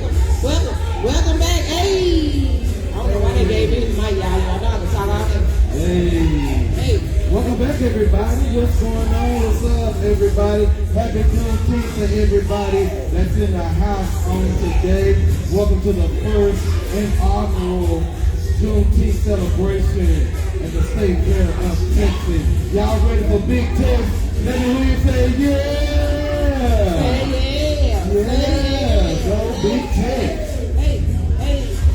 Welcome back. Hey. I don't know why they gave me the mic, y'all. Y'all know I can talk all day. Hey. Welcome back, everybody. What's going on? What's up, everybody? Happy Juneteenth to everybody that's in the house on today. Welcome to the first inaugural Juneteenth celebration at the state fair of Texas. Y'all ready for Big Tex? Let me hear you say yeah! Hey, yeah! Yeah! Go Big Tex!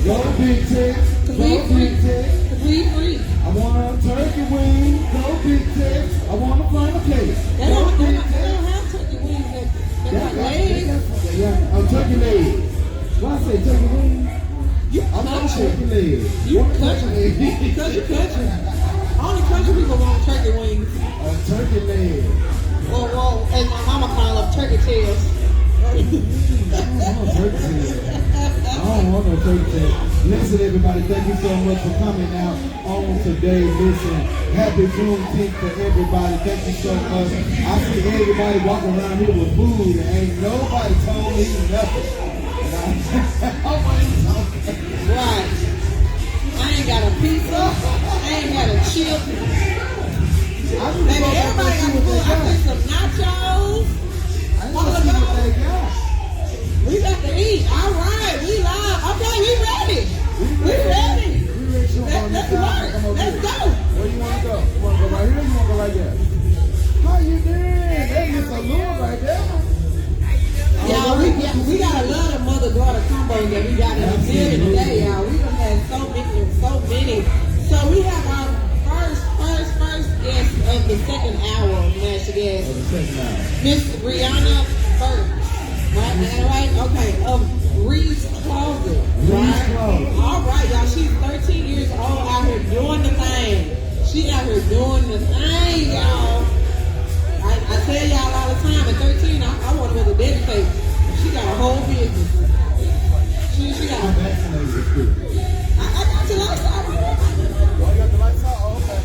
Go Big Tex! Go Big Tex! Complete free. I want a turkey wing. Go Big Tex! I want a funnel cake. They don't have turkey wings. They're like legs. Yeah, a turkey leg. Why I say turkey wing? I'm not turkey leg. You country. Because you country. Only country people want turkey wings. A turkey leg. Well, as my mama call them, turkey tails. I don't want turkey tails. I don't want no turkey tails. Listen, everybody, thank you so much for coming out on today. Listen, happy Juneteenth to everybody. Thank you so much. I see everybody walking around here with food and ain't nobody told me nothing. Right. I ain't got a pizza. I ain't got a chip. Baby, everybody got food. I think some nachos. We got to eat. All right. We live. Okay, we ready. We ready. Let's work. Let's go. Where you want to go? You want to go right here or you want to go right there? How you doing? That is a little right there. Y'all, we got a lot of mother-daughter combos that we got in the building today, y'all. We done had so many. So we have our first guest of the second hour of National Guest. Miss Brianna Burke. Right? Okay. Of Reed's Closet. Right? All right, y'all. She's 13 years old out here doing the thing. She out here doing the thing, y'all. I tell y'all all the time, at 13, I want to be the dedicated. She got a whole business. She got a I got the lights out. Oh, you got the lights out? Oh, okay.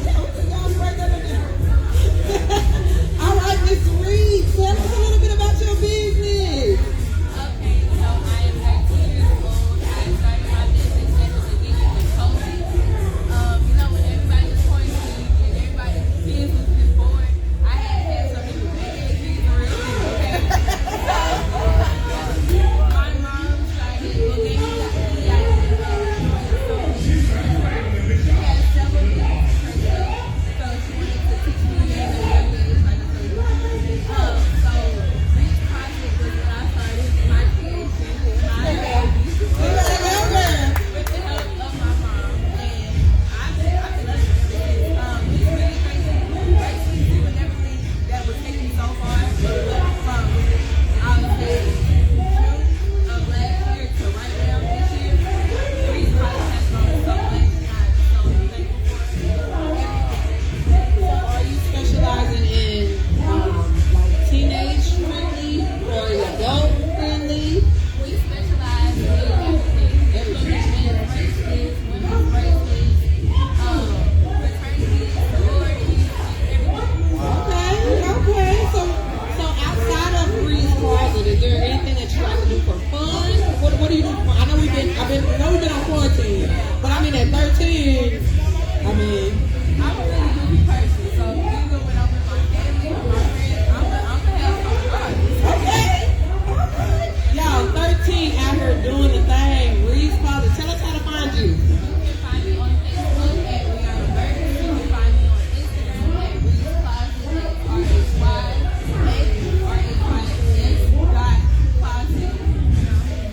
Y'all right there. All right, Miss Reed, tell us a little bit about your business. Okay, so I am 13 years old. I started my business at the beginning with COVID. You know, when everybody was quarantined and everybody's business is bored, I had something to make it real. Okay. My mom started, well, gave me the idea of she had several things herself, so she wanted to teach me at a young age, like I told you. So Reach Project was when I started my creation, my baby, with the help of my mom, and I love it. It's really crazy to see and everything that was taken so far, but from I would say June of last year to right now this year, Reach Project has grown so much, and I'm so thankful for everything. So are you specializing in like teenage friendly or adult friendly? We specialize in everything. Men's bracelets, women's bracelets, fraternities, sororities, everything. Okay. So outside of Reed's Closet, is there anything that you like to do for fun? What do you do? I know we've been on quarantine, but I mean at 13, I'm a really goofy person, so either when I'm with my family or my friends, I'm gonna have fun. okay. Y'all, 13 out here doing the thing. Reed's Closet. Tell us how to find you. You can find me on Facebook at Rihanna Burke. You can find me on Instagram at Reed's Closet, RHYS.closet,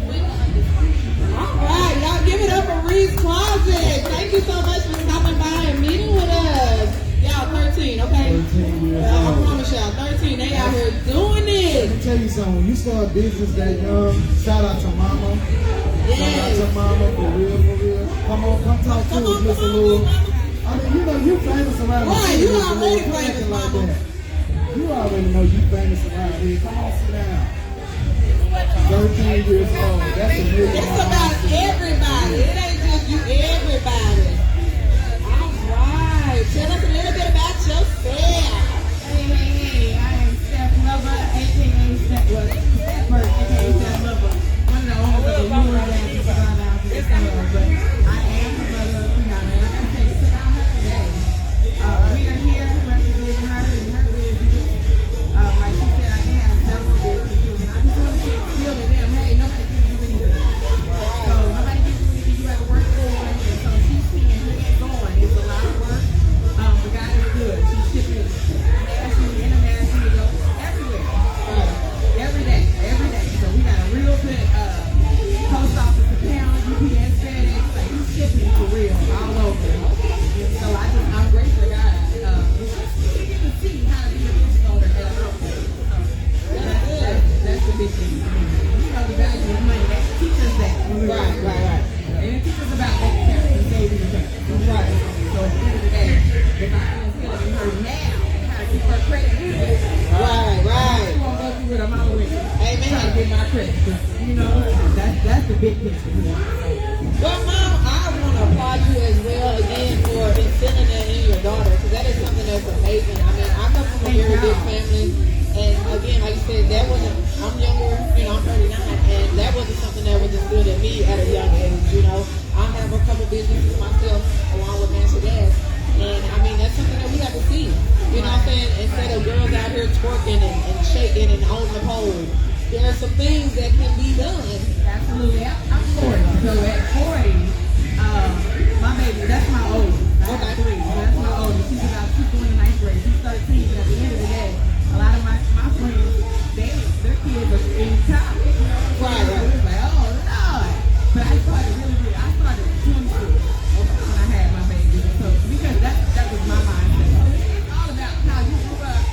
with the underscore. All right, y'all give it up for Reed's Closet. Thank you so much for stopping by and meeting with us. Y'all, 13, okay? 13 years I old. promise y'all, 13, they out here doing Let me it. tell you something. When you start business that young, shout out to mama. Shout out Yes. to mama, for real. Come on, come talk to us, Mr. Lewis. I mean, you know, you famous around the Right, city, you Mr. already Lewis. You famous, acting like mama. that. You already know you famous around here. Come on, sit down. 13 years old. That's a million. It's about everybody. It ain't just you, everybody. All Right. So at the end of the day, if I feel feeling her now, how to keep her credit good. Right. She won't go through with her mama with me. Amen. Trying to get my credit. You know, that's the big picture. Well, Mom, I want to applaud you as well again for instilling that in your daughter, because that is something that's amazing. I mean, I come from a very big family, and again, like you said, that wasn't. I'm younger, I'm 39, and that wasn't something that was instilled in me at a young age. I have a couple businesses myself along with Nancy Gas, and I mean that's something that we have to see. You know what I'm saying? Instead of girls out here twerking and shaking and on the pole, there are some things that can be done. Absolutely. I'm 40. So at 40, my baby, that's my oldest. I have 3. So that's my oldest. She's going to ninth grade. She's 13. But at the end of the day, a lot of my friends, their kids are in college. Right. So it's like, oh, Lord. But I started 22 when I had my baby. So because that was my mindset. It's all about how you grew up.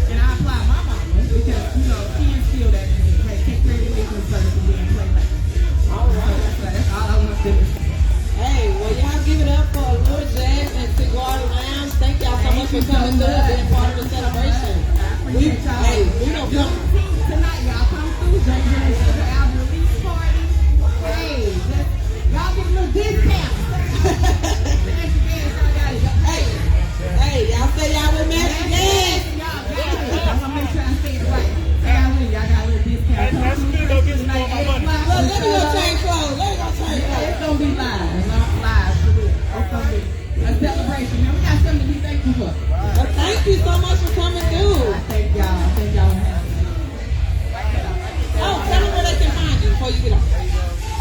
And I apply my mama because, she instilled that in me. Hey, take care of your business first and then play like that. All right. That's all I want to do. Hey, well, y'all give it up for Lord Jazz and Cigar Lounge. Thank y'all so much for coming through and being part of the celebration. We don't come. Tonight, y'all come through, drink the album release party. Hey, y'all get a little discount. Hey, y'all say y'all with Master Gas. I'm gonna make sure I say it right. Y'all got a little discount. That's good. Go get some more of my money. Look, let me go change clothes. It's gonna be live. It's live for real. It's gonna be a celebration. Man, we got something to be thankful for. Well, thank you so much for coming through. I thank y'all. Thank y'all for having me. Oh, tell them where they can find you before you get off.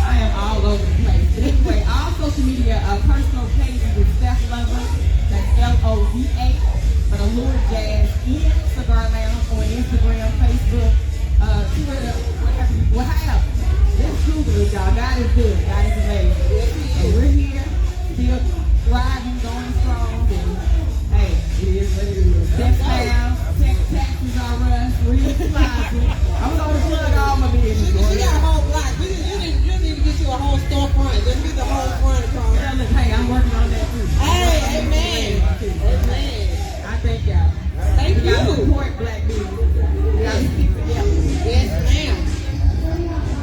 I am all over the place. But anyway, all social media, personal pages is Steph Lover. That's LOVA. But Allure Jazz in Cigar Lounge on Instagram, Facebook, Twitter, whatever. Just Google it, y'all. God is good. God is amazing. And we're here, still thriving, going strong. And hey, it is what it is. Taxes are us. We're in the closet. I'm going to plug all my business. You got a whole block. You need to get you a whole storefront. Just get the whole front across. Hey, I'm working on that too. Hey, amen. I thank y'all. Thank We gotta you. support black business. We gotta stick together. Yes, ma'am.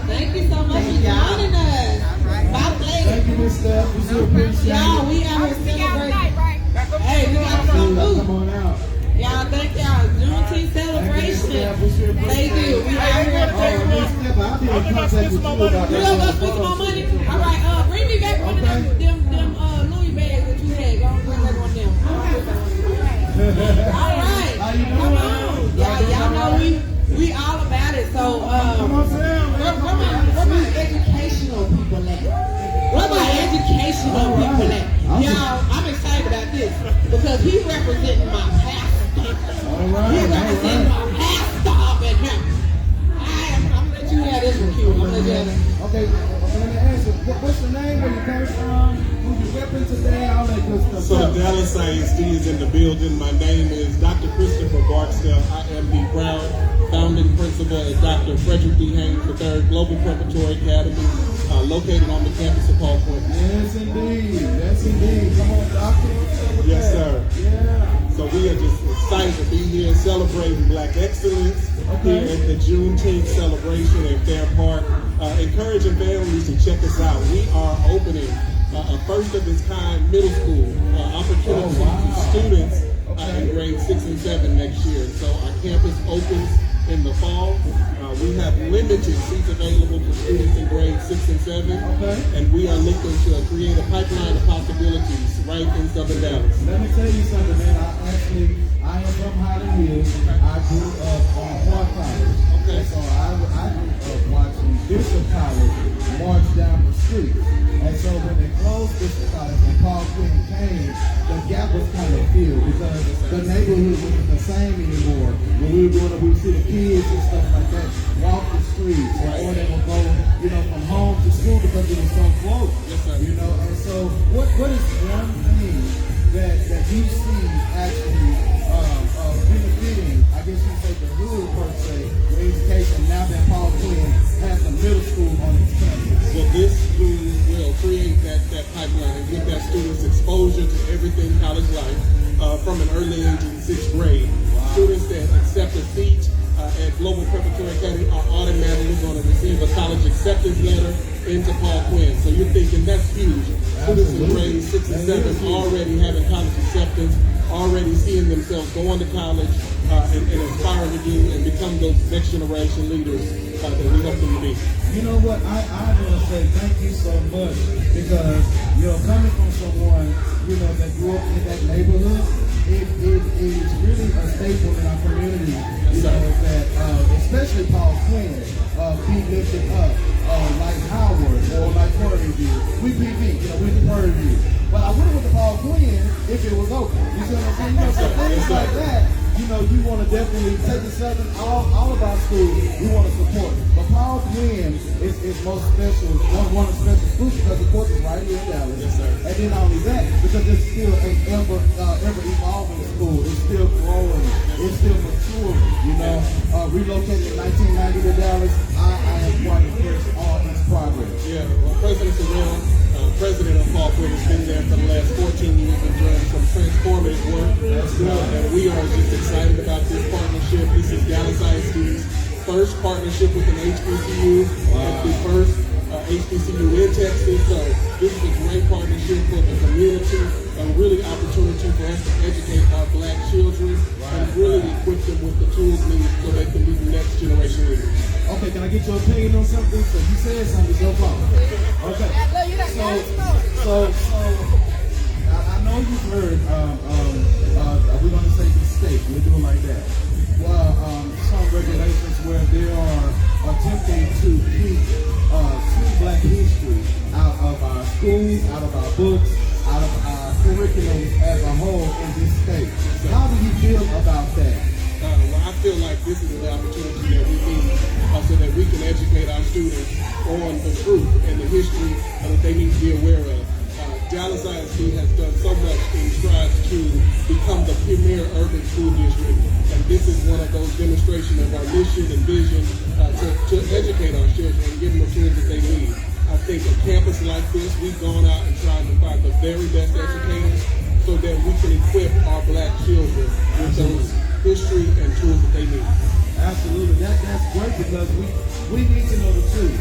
Thank you so much for joining us. My pleasure. Thank you, Miss Steph. We so appreciate Y'all, it. we out here celebrating. Hey, we got some Come food. on out. Y'all, thank y'all. Juneteenth celebration. Thank you. We out here. Oh, Miss Steph, I'll be in contact with you about that. You gonna go spend some more money? All right, bring me back one of them Louis bags that you had. Go bring back one of them. All right. How you doing? Come on. Y'all know we all about it. So, Come on, Sam. where my educational people at? Where my educational people at? Y'all, I'm excited about this because he representing my pastor. All right. He representing my pastor up in here. I'm gonna let you have this one, Q. I'm gonna let you have it. Okay, let me ask you, what's your name, where you came from, who you repping today, all that good stuff. So Dallas ISD is in the building. My name is Dr. Christopher Barksdale. I am the proud founding principal at Dr. Frederick D. Haynes III Global Preparatory Academy, located on the campus of Paul Point. Yes, indeed. Yes, indeed. Come on, doctor. What's up with Yes, that? sir. Yeah. So we are just excited to be here celebrating Black excellence here at the Juneteenth celebration in Fair Park. Encouraging families to check us out. We are opening a first of its kind middle school opportunity to students in grades 6 and 7 next year. So our campus opens in the fall. We have limited seats available for students in grades 6 and 7. And we are looking to create a pipeline of possibilities right in Southern Dallas. Let me tell you something, man. I am from Highland Hills. I grew up on Park College. Okay. So I grew up watching Bishop College march down the street. And so when they closed Bishop College and Paul Quinn came, the gap was kind of filled because the neighborhood wasn't the same anymore. When we were doing it, we would see the kids and stuff like that walk the streets, or they would go, from home to school because it was so close. Yes, sir. And so what is one thing that you see actually benefiting, I guess you say the hood per se, with education now that Paul Quinn has a middle school on its campus? Well, this school will create that pipeline and give that students exposure exposure to everything college life from an early age in 6th grade. Students that accept a seat at Global Preparatory Academy are automatically going to receive a college acceptance letter into Paul Quinn. So you're thinking that's huge. Students in grades 6 and 7 already having college acceptance, already seeing themselves going to college and aspiring to do and become those next generation leaders that we hope them to be. You know what? I want to say thank you so much because, coming from someone, that grew up in that neighborhood, it is really a staple in our community, that especially Paul Quinn be lifted up, like Howard or like Prairie View. We PV, we the Prairie View. But I wouldn't with the Paul Quinn if it was open. You see what I'm saying? So things like that, you want to definitely take the Southern, all of our schools, we want to support. But Paul Quinn is most special, one of the special schools because of course it's right here in Dallas. Yes, sir. And then not only that, because it's still an ever evolving school. It's still growing. It's still maturing, relocated in 1990 to Dallas, I am quite impressed with all its progress. Yeah, well, President Surreal, president of Paul Quinn, has been there for the last 14 years and done some transformative work. And we are just excited about this partnership. This is Dallas ISD's first partnership with an HBCU. It's the first HBCU in Texas. So this is a great partnership for the community, a really opportunity for us to educate our Black children and really equip them with the tools needed so they can be the next generation leaders. Okay, can I get your opinion on something? So you said something so far. Okay. So I know you've heard, we're going to say the state, we'll do it like that. Well, some regulations where they are attempting to keep true Black history out of our schools, out of our books, out of our curriculum as a whole in this state. How do you feel about that? Well, I feel like this is an opportunity that we need so that we can educate our students on the truth and the history that they need to be aware of. Dallas ISD has done so much in strides to become the premier urban school district, and this is one of those demonstrations of our mission and vision to educate our children and give them the tools that they need. I think a campus like this, we've gone out and tried to find the very best educators so that we can equip our Black children with those history and tools that they need. Absolutely, that's great because we need to know the truth.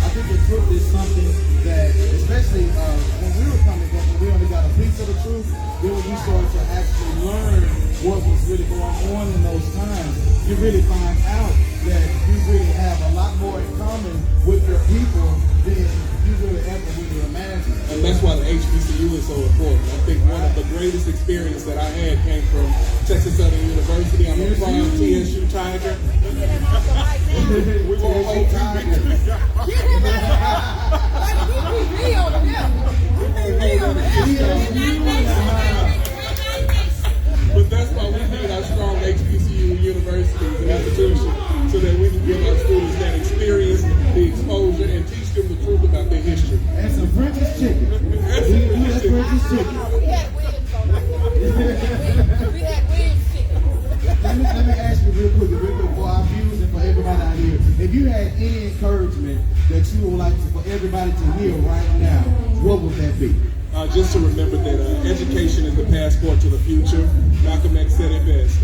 I think the truth is something that, especially when we were coming up, when we only got a piece of the truth, then when we started to actually learn what was really going on in those times, you really find out that you really have a lot more in common with your people than you really ever would imagine. And that's why the HBCU is so important. I think one of the greatest experiences that I had came from Texas Southern University. I'm a proud TSU Tiger. We won't hold Tiger. But that's why we need our strong HBCU universities and institutions so that we can give our students that experience, the exposure, and teach them the truth about their history. And some French's chicken. We had French's chicken. We had Williams chicken. Let me ask you real quick for our viewers and for everybody out here. If you had any encouragement that you would like for everybody to hear right now, what would that be? Just to remember that education is the passport to the future. Malcolm X said it best.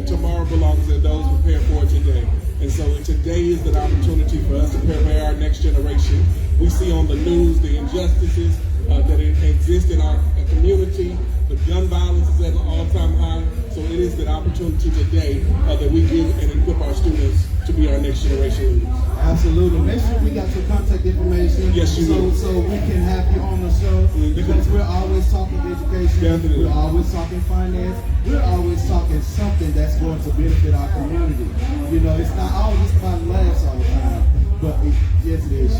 Tomorrow belongs to those prepared for it today. And so today is an opportunity for us to prepare our next generation. We see on the news the injustices that exist in our community. The gun violence is at an all-time high. So it is the opportunity today that we give and equip our students to be our next generation leaders. Absolutely. Make sure we got your contact information. Yes, you will. So we can have you on the show because we're always talking education. Definitely. We're always talking finance. We're always talking something that's going to benefit our community. It's not always about laughs all the time, but yes, it is.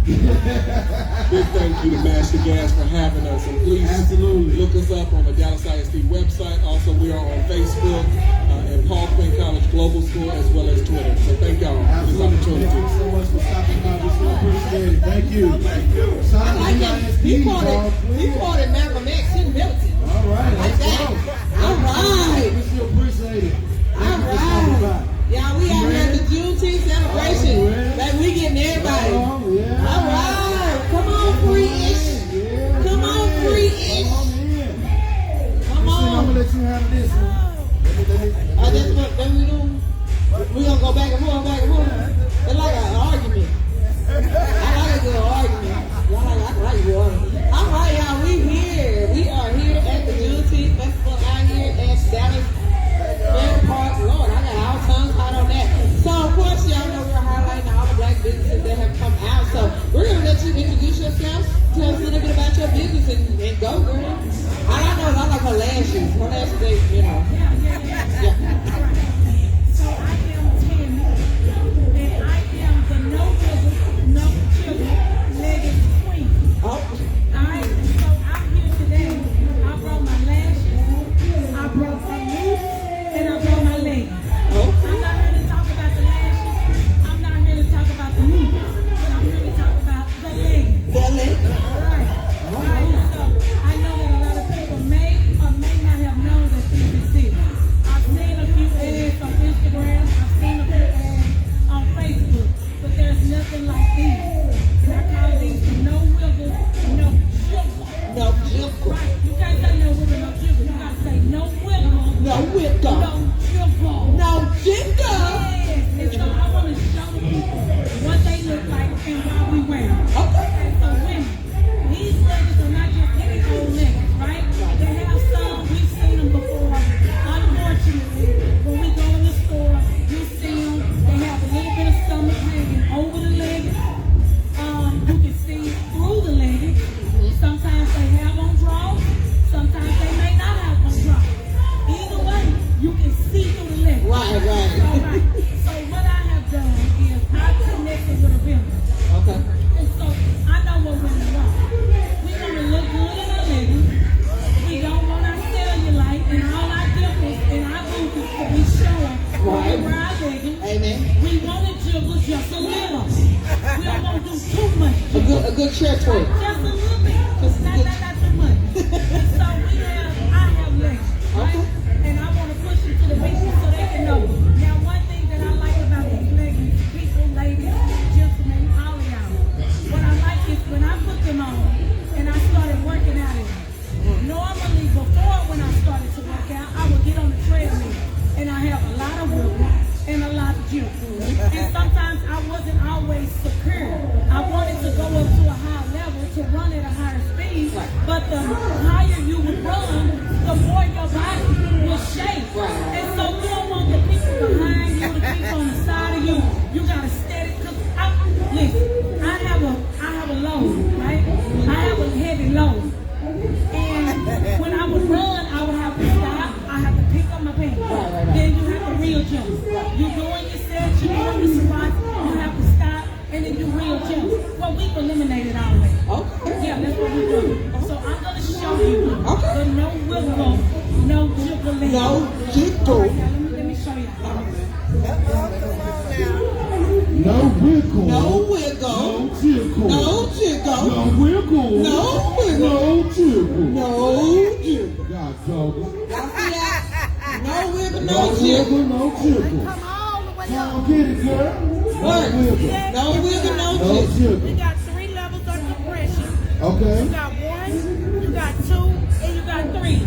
Big thank you to Master Gas for having us, and please look us up on the Dallas ISD website. Also, we are on Facebook and Paul Quinn College Global School as well as Twitter. So thank y'all for this opportunity. Thank you so much for stopping by. We so appreciate it. Thank you. Shout out to ISD. He quoted Malcolm X in Milton. All right, let's go. All right. We still appreciate it. All right. Y'all, we out here at the Juneteenth celebration. Like we getting everybody. All right. Come on, free-ish. Come on, free-ish. church work. Just a little bit. Not too much. And so I have legs, right? Okay. And I want to push them to the people so they can know. Now, one thing that I like about these leggings, people, ladies, gentlemen, all of y'all, what I like is when I put them on and I started working out in them. Normally, before when I started to work out, I would get on the treadmill and I have a lot of work and a lot of juice. And sometimes I wasn't always secure. I wanted to go up to a higher level to run at a higher speed, but the higher you would run, the more your body will shake. And so you don't want the people behind you, the people on the side of you. You gotta steady. Listen, I have a load, right? I have a heavy load. And when I would run, I would have to stop. I have to pick up my pants. Then you have to reel jump. You're doing your sets, you're doing your squats, you have to stop, and then you reel jump. Well, we've eliminated all that. Okay. Yeah, that's what we're doing. So I'm going to show you the no wiggle, no jiggling. No jiggle. Now, let me show you. No wiggle. No wiggle. No jiggle. No jiggle. No wiggle. No wiggle. No jiggle. No jiggle. God dog. Y'all see that? No wiggle, No no jiggle. wiggle, no jiggle. Come all the way Come up. on, get it, girl. What? No wiggle. No wiggle, no No jiggle. jiggle. We got 3 levels of compression. Okay. You got 1, you got 2, and you got 3.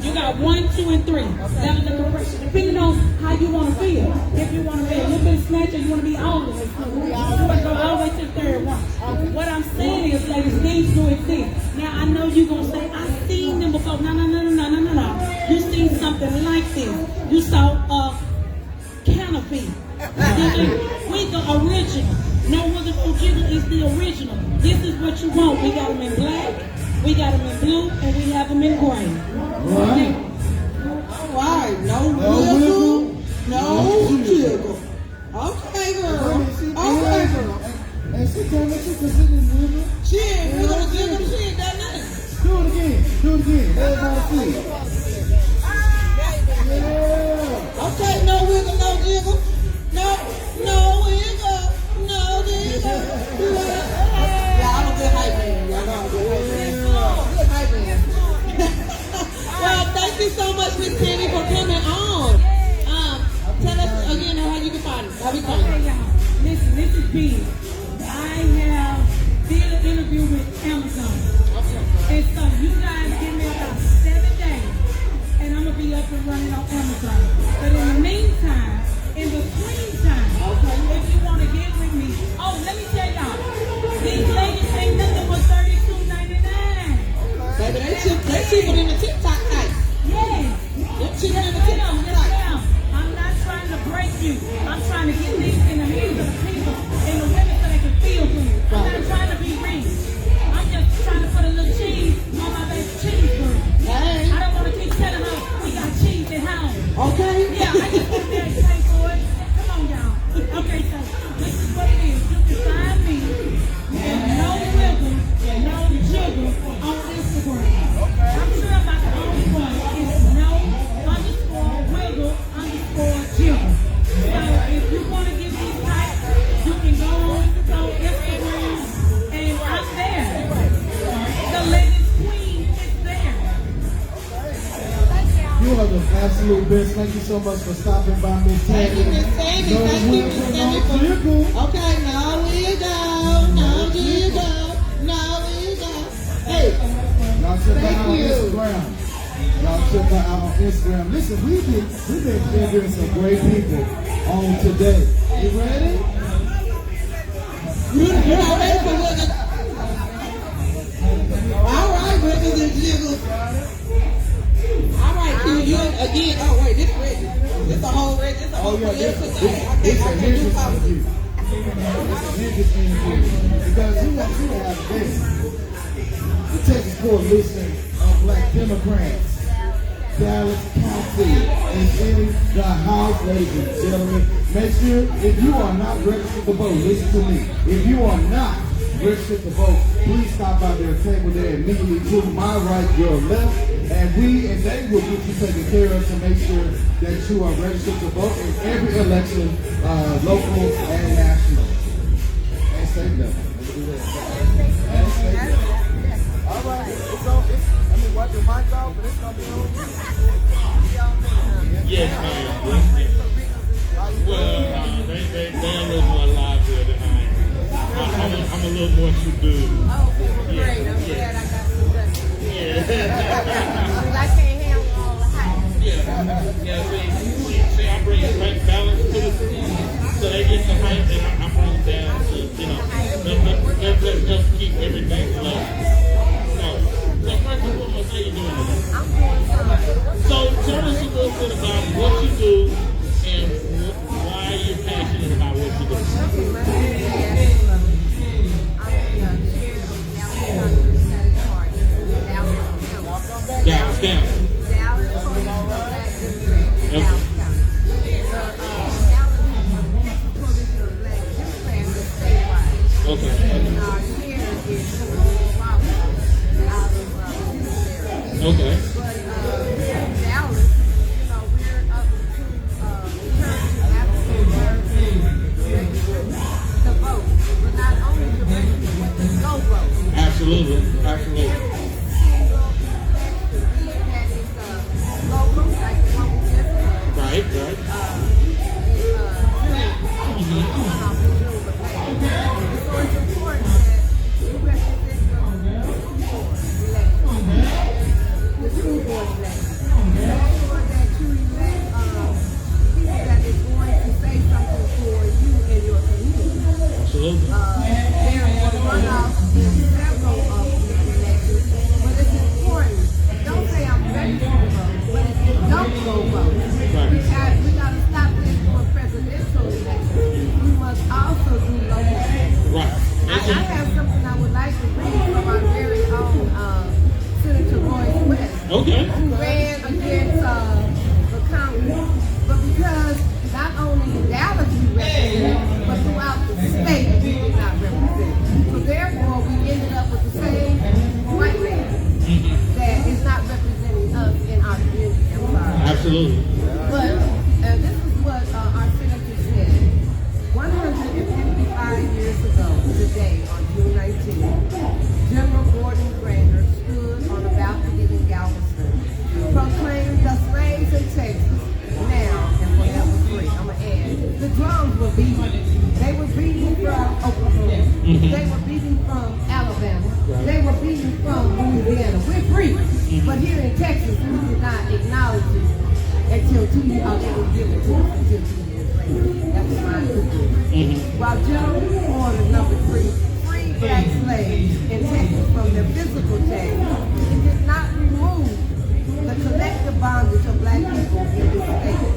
You got 1, 2, and 3 levels of compression, depending on how you want to feel. If you want to be a little bit of snatch or you want to be all the way through. You want to go all the way to the third one. What I'm saying is, ladies, these do exist. Now, I know you're going to say, I've seen them before. No. You seen something like this. You saw a canopy. We the original. No wiggle, no jiggle is the original. This is what you want. We got them in black, we got them in blue, and we have them in gray. Right. All right. No No wiggle, wiggle, no jiggle. Okay, girl. Okay, girl. And she told me she considered wiggle. She ain't wiggle, jiggle, she ain't done nothing. Do it again. Do it again. Everybody see it. Yeah. Okay, no wiggle, no jiggle. No wiggle, no jiggle. Yeah, I'm a good hype man. Y'all know I'm a good hype man. Good hype man. Well, thank you so much, Miss Penny, for coming on. Tell us again how you can find us. How we find Okay, us. y'all. Listen, this is big. I have did an interview with Amazon. And so you guys give me about 7 days, and I'm going to be up and running on Amazon. But in the meantime, in between time, if you want to get with me, let me tell y'all, these ladies ain't nothing but $32.99. Baby, they cheaper than the TikTok type. Yes. They're cheaper than the Yes, TikTok ma'am. Yes, type. ma'am. I'm not trying to break you. I'm trying to get these in the hands of the people and the women so they can feel good. I'm not trying to be rich. I'm just trying to put a little cheese on my baby cheeseburger. Hey. I don't want to keep telling her we got cheese at home. Okay. Yeah, I just want them to pay for it. Come on, y'all. Okay, so this is what it is. You can find me at no wiggle, no jiggle on Instagram. I'm sure I'm not the only one. It's no _wiggle_jiggle. So if you want to give these types, you can go on Instagram, and I'm there. The latest queen is there. You are the absolute best. Thank you so much for stopping by, Miss Thank you, Tammy. Miss Sandy. No Thank you, wiggle, Miss no Sandy. jiggle. Okay, now we go. Now we go. Now we go. Hey. Y'all check her Thank out on you. Instagram. Y'all check her out on Instagram. Listen, we've been interviewing some great people on today. You ready? You're not ready for wiggle. All right, wiggles and jiggles. All right, Q, you again. Oh, wait, this Reggie. This a whole Reggie. This a whole political thing. I This can't is do his politics. interview. This is his interview. Because you have this. The Texas Coalition of Black Democrats. Dallas County is in the house, ladies and gentlemen. Make sure, if you are not registered to vote, listen to me. If you are not registered to vote, please stop by their table there immediately to my right, your left, and they will get you taken care of to make sure that you are registered to vote in every election, local and national. And state level. Let's do that. And state County. Dallas Coalition of Black Democrats in Dallas County. The Dallas Coalition of Black Democrats is statewide. Okay. And our chair is Jerome Robinson out of Houston area. Okay. But Dallas, you know, we're up to encouraging African Americans to vote. But not only to register, but to go vote. Absolutely. Absolutely. Every single election, be it that is local, like the one we just had. Right. Right. So it's important that you represent the school board election. Make sure that you elect people that is going to say something for you and your community. Absolutely. There is runoff in several of these elections, but it's important. Don't say I'm ready to vote, but if you don't go vote, we got to stop this for presidential elections. We must also do local elections. Right. I have something I would like to read from our very own Senator Royce West, Okay. who ran against the Congress, but because not only in Dallas we represented, but throughout the state we did not represent. So therefore, we ended up with the same white man that is not representing us in our community. I'm sorry. Absolutely. But this is what our senator said. 155 years ago today, on June 19th, General Gordon Granger stood on a balcony in Galveston, proclaimed the slaves in Texas, now and forever free. I'm going to add, the drums were beating. They were beating from Oklahoma. They were beating from Alabama. They were beating from Louisiana. We're free. But here in Texas, we did not acknowledge it until 2 years, it was given to us until 2 years later. That was my opinion. While General Order number 3 freed black slaves in Texas from their physical chains, it did not remove the collective bondage of black people in this state.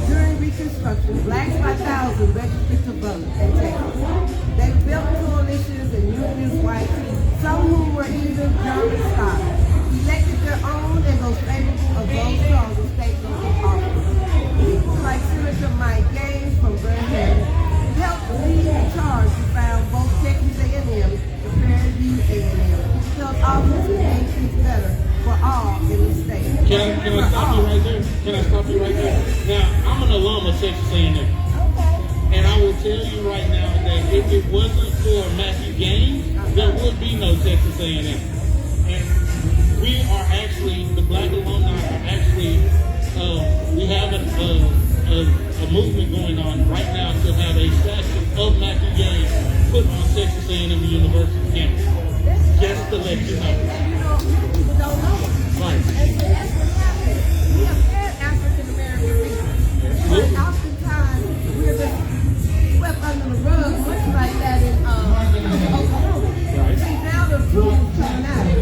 During Reconstruction, blacks by thousands registered to vote in Texas. They built coalitions and unionist whites, some who were even German stock, elected their own and those favorable of those strong to state local office. People like Senator Mike Gaines from Birmingham helped lead the charge to found both Texas A&M and Prairie View A&M, held office and made things better for all in the state. Can I stop you right there? Can I stop you right there? Now, I'm an alum of Texas A&M. Okay. And I will tell you right now that if it wasn't for Matthew Gaines, there would be no Texas A&M. And we are actually, the black alumni are actually, we have a movement going on right now to have a statue of Matthew Gaines put on Texas A&M University campus. Just to let you know. And you know, people don't know. Right. And so that's what happens. We have had African American people, but oftentimes we're just swept under the rug, much like that in Oklahoma. Right. See, now the truth is coming out. The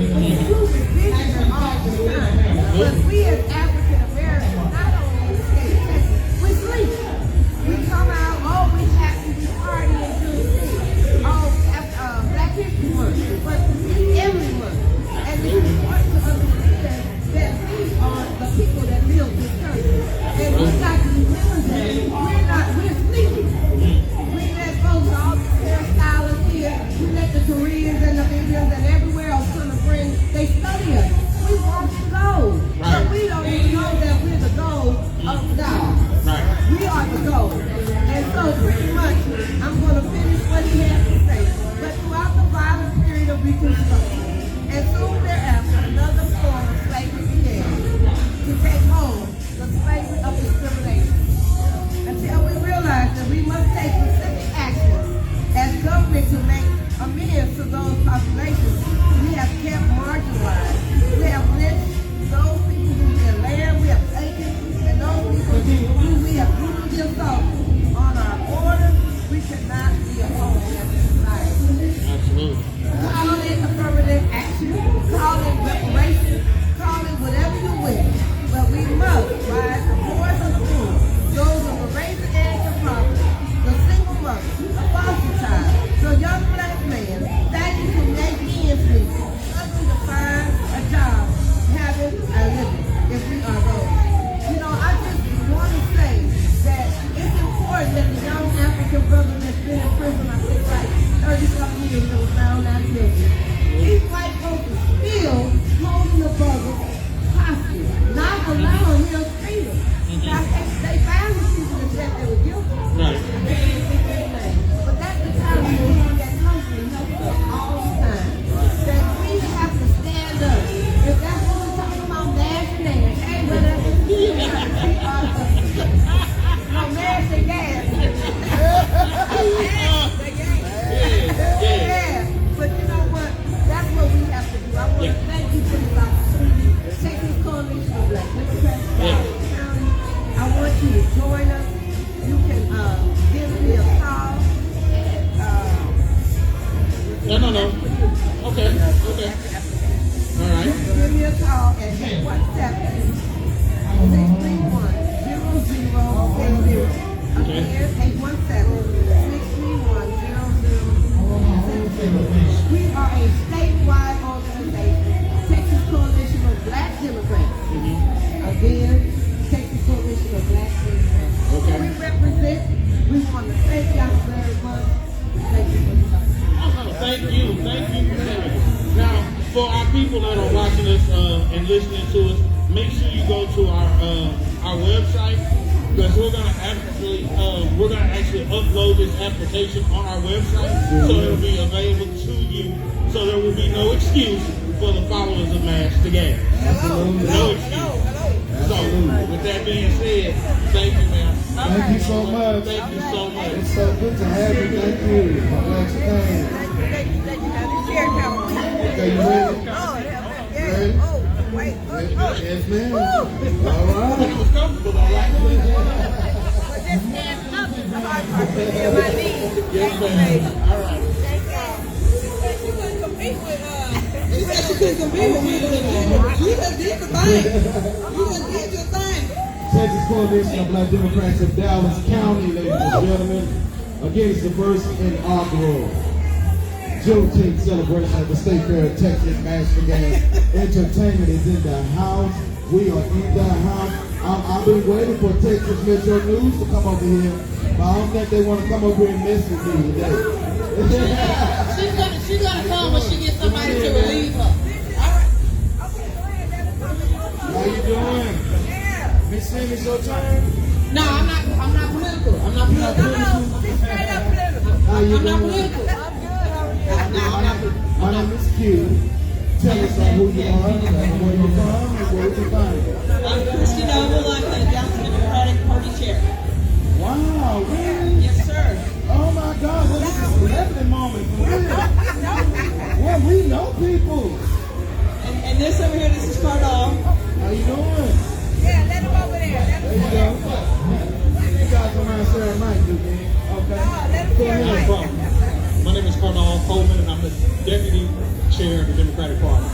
truth is bigger than all the time. But we as African Americans, not only in the state of Texas, we sleep. We come out, oh, we happy, we party and do things. Oh, Black History Month, but every month. And it's important to understand that we are the people that build this country. And we've got to remember that we're sleeping. We let folks, all the hairstylists here, we let the Koreans and the Indians and everywhere else come to bring, they study us. We want to go. But we don't even know that we're the goal of God. We are the goal. And so pretty much, I'm going to finish what he has to say. But throughout the violent period of Reconstruction, and soon thereafter, another form of slavery began to take hold, the slavery of discrimination. Until we realize that we must take specific action as government to make amends to those populations we have kept marginalized. We have lynched those people who their land we have taken, and those people who we have brutally assaulted on our borders. We cannot be alone as a society. Absolutely. Call it affirmative for our people that are watching us and listening to us, make sure you go to our website, because we're gonna actually upload this application on our website, so it'll be available to you. So there will be no excuse for the followers of Mass to gather. No excuse. So with that being said, thank you, ma'am. Thank you so much. Thank you so much. It's so good to have you. Thank you. I'm glad you came. Okay, you ready? Ready? Yes, ma'am. All right. It was comfortable, all right? Yes, ma'am. All right. He said she couldn't compete with me. You just did the thing. You just did your thing. Texas Coalition of Black Democrats of Dallas County, ladies and gentlemen, against the first inaugural Juneteenth celebration at the State Fair of Texas. Mastergas Entertainment is in the house. We are in the house. I've been waiting for Texas Metro News to come over here, but I don't think they want to come over here and mess with me today. She's gonna come when she gets somebody to relieve her. How you doing? Miss Sam, it's your turn. No, I'm not political. I'm not political. How you I'm not doing? political. My name is Q. Tell us who you are, and where you're from, and where you find. I'm Christy Noble. I'm the Dallas Democratic Party chair. Wow, really? Yes, sir. Oh my God, well, this is a celebrity moment for real. Well, we know people. And this over here, this is Cardall. How you doing? Yeah, let him over there. There you go. You guys don't mind sharing mic, do you? Okay. Go No ahead. problem. My name is Cardall Coleman, and I'm the Deputy Chair of the Democratic Party.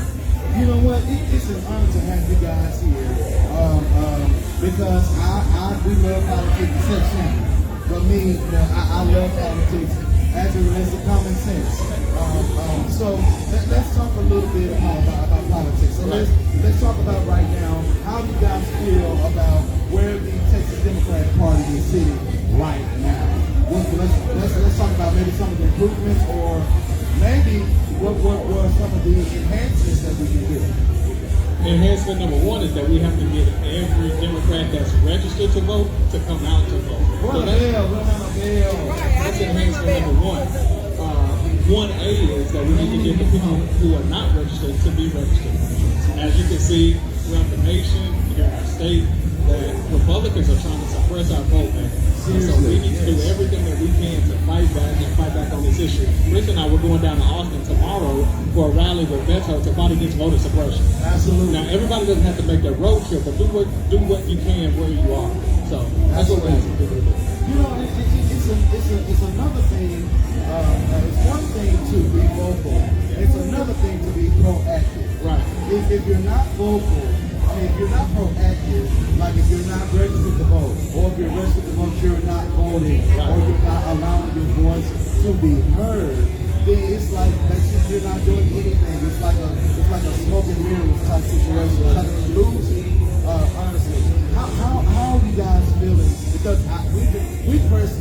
You know what? It's an honor to have you guys here. Because we love politics section. For me, I love politics as it relates to common sense. So let's talk a little bit about politics. So let's talk about right now, how do you guys feel about where the Texas Democratic Party is sitting right now? Let's talk about maybe some of the improvements, or maybe what were some of the enhancements that we can do. Enhancement number one is that we have to get every Democrat that's registered to vote to come out to vote. So that's enhancement number one. 1A is that we need to get the people who are not registered to be registered. As you can see throughout the nation, here in our state, that Republicans are trying to suppress our vote, man. And so we need to do everything that we can to fight back on this issue. Rich and I, we're going down to Austin tomorrow for a rally with Beto to fight against voter suppression. Absolutely. Now, everybody doesn't have to make that road trip, but do what you can where you are. So that's what we're asking people to do. You know, it's another thing. It's one thing to be vocal. It's another thing to be proactive. Right. If you're not vocal, if you're not proactive, like if you're not registered to vote, or if you're registered to vote, you're not voting, or you're not allowing your voice to be heard, then it's like you're not doing anything. It's like a smoke and mirrors type situation. It's like a losing. Honestly, how are you guys feeling? Because we first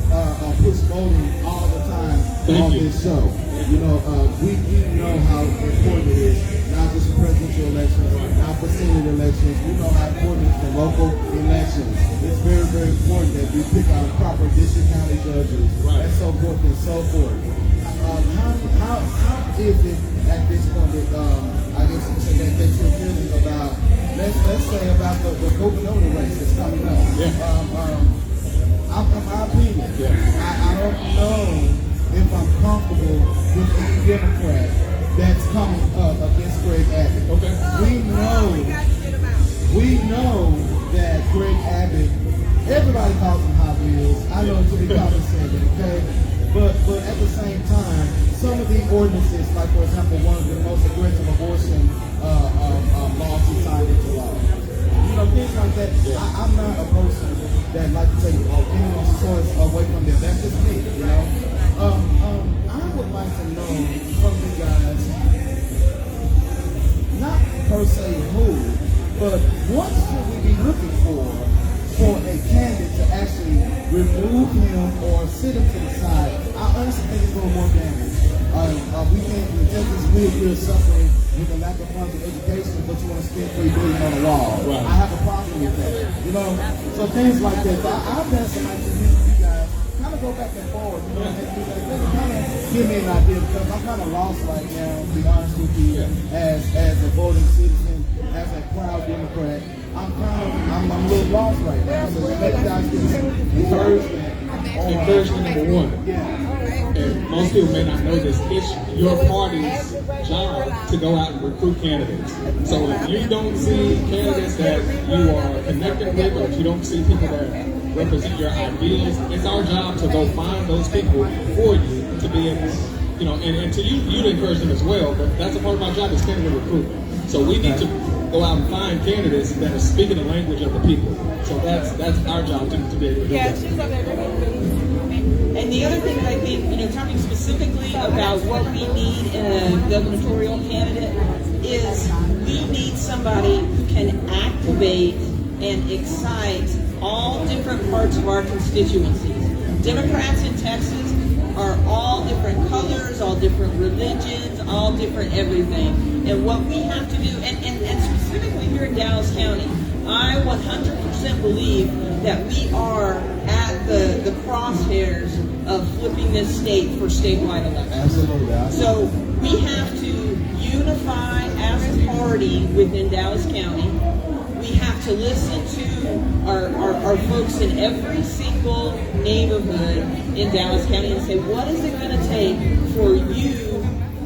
push voting all the time on this show. You know, we know how important it is, not just for presidential elections, not for Senate elections. We know how important it is for local elections. It's very, very important that we pick our proper district county judges, and so forth and so forth. How is it at this point that I guess you say that you're feeling about, let's say about the governor race that's coming up? In my opinion, I don't know if I'm comfortable with any Democrat that's coming up against Greg Abbott. Okay. We know that Greg Abbott, everybody calls him Hot Wheels. I know it to be condescending, okay? But at the same time, some of the ordinances, like for example, one of the most aggressive abortion laws he signed into law. You know, things like that. I'm not a person that like to take anyone's choice away from them. That's just me, you know. I would like to know from you guys, not per se who, but what should we be looking for a candidate to actually remove him or sit him to the side? I honestly think it's going to more damage. We can't, Texas, we're suffering with the lack of funds of education, but you want to spend $3 billion on a wall. Right. I have a problem with that. You know, so things like that. So I've had some ideas for you guys. Kind of go back and forward. You know, and kind of give me an idea because I'm kind of lost right now. To be honest with you, as a voting citizen, as a proud Democrat, I'm a little lost right now. So maybe you guys give me some encouragement. Encouragement number one. Yeah. And most people may not know this, it's your party's job to go out and recruit candidates. So if you don't see candidates that you are connected with, or if you don't see people that represent your ideas, it's our job to go find those people for you to be able, you know, and to you to encourage them as well, but that's a part of our job is candidate recruitment. So we need to go out and find candidates that are speaking the language of the people. So that's our job to be able to do that. And the other thing that I think, you know, talking specifically about what we need in a gubernatorial candidate is we need somebody who can activate and excite all different parts of our constituencies. Democrats in Texas are all different colors, all different religions, all different everything. And what we have to do, and specifically here in Dallas County, I 100% believe that we are at the crosshairs of flipping this state for statewide elections. Absolutely. So we have to unify as a party within Dallas County. We have to listen to our folks in every single neighborhood in Dallas County and say, what is it going to take for you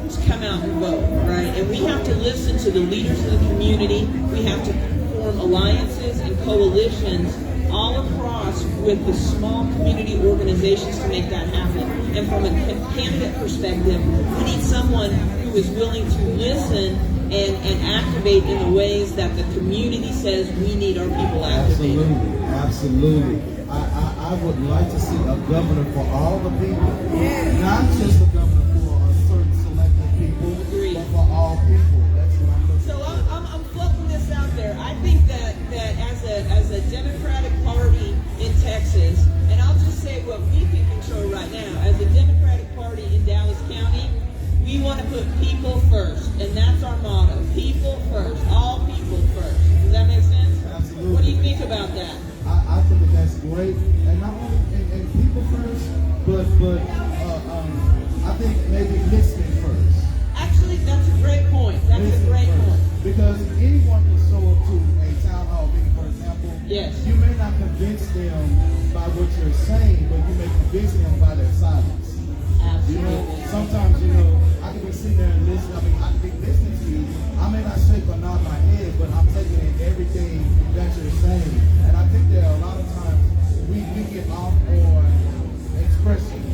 to come out and vote, right? And we have to listen to the leaders of the community. We have to form alliances and coalitions all across with the small community organizations to make that happen. And from a candidate perspective, we need someone who is willing to listen and activate in the ways that the community says we need our people activated. Absolutely. I would like to see a governor for all the people. Not just a governor for a certain selected people, but for all people. That's what I'm looking for. So I'm floating this out there. I think that as a Democratic Party in Texas, and I'll just say what we can control right now, as a Democratic Party in Dallas County, we want to put people first, and that's our motto: people first, all people first. Does that make sense? Absolutely. What do you think about that? I think that's great, and not only and people first, but I think maybe listening first. Actually, that's a great point. That's a great point. Because anyone can show up to a town hall meeting, for example. Yes. You may not convince them by what you're saying, but you may convince them by their silence. You know, sometimes, you know, I can be sitting there and listening. I mean, I can be listening to you. I may not shake or nod my head, but I'm taking in everything that you're saying. And I think that a lot of times we get off on expression,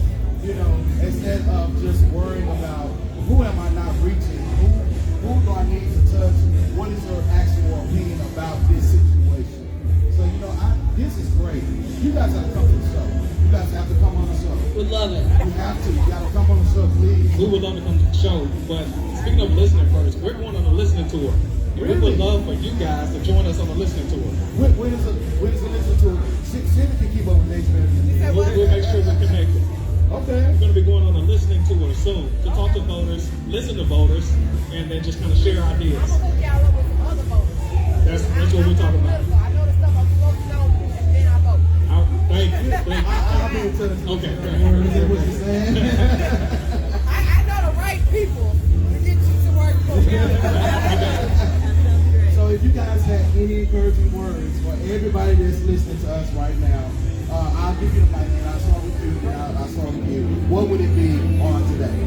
you know, instead of just worrying about who am I not reaching, who do I need to touch, what is your actual opinion about this situation. So, you know, this is great. You guys have to come to the show. You guys have to come on the show. Would love it. You have to. You got to come on the show, please. We would love to come to the show, but speaking of listening first, we're going on a listening tour. And we would love for you guys to join us on the listening tour. When is the listening tour? Cindy can keep up with dates, man. We'll make sure we're connected. Okay. We're going to be going on a listening tour soon to talk to voters, listen to voters, and then just kind of share ideas. I'm gonna hook y'all up with some other voters. That's what we're talking about. I know the stuff I'm supposed to know, and then I vote. Thank you. Thank I'll be in touch. Okay. Is that what you're saying? I know the right people to get you to work for me. So if you guys have any encouraging words for everybody that's listening to us right now, I'll give you the mic, and I'll start with you, and I'll start with you. What would it be on today?